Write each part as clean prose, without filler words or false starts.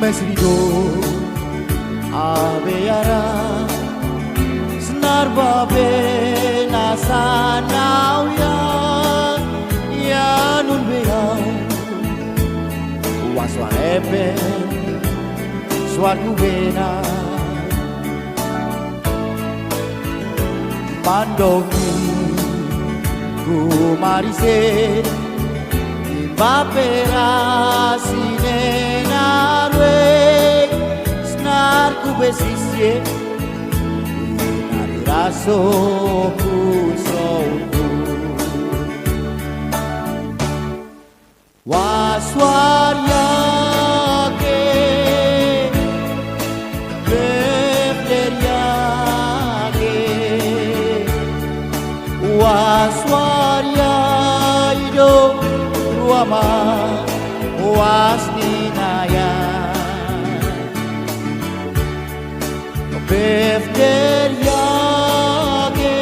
Mesrido Aveyara Snarbabe Nasanauya Yanun Beyau Waswanepe Swadubena Mandoki Kumarise Papera sinenarwe Snar kubesisye Nariraso kusouku Waswaryake Befleryake Waswaryaido Ruama Wasninaya Befteryage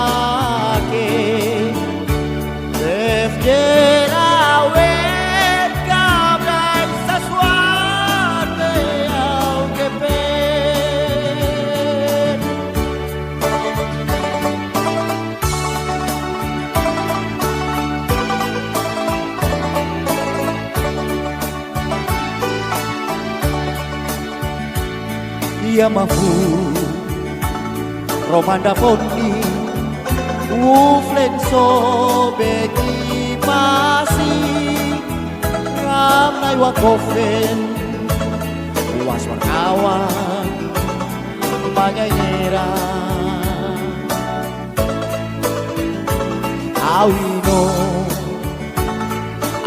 Waswaryake Befterawe Kabrai Saswate Aukepe Yamafu Romanda Poni Uflenso Beki Pasi Ramnai Wakofen Waswarkawan Manyayera Awino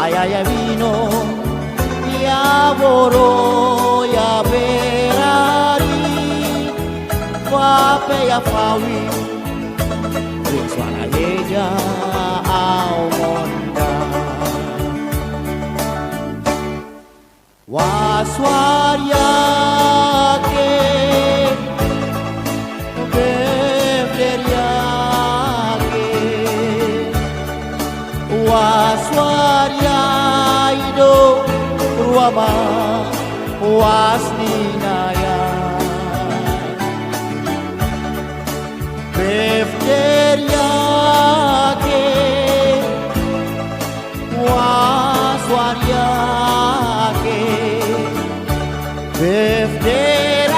Ayaya vino Yaboro Yaberari Wape ya fawi Winswala yeja aumonda Waswaryake Befleryake Waswaryaido Ruama Wasninaya Befteryake Waswaryake Befteryake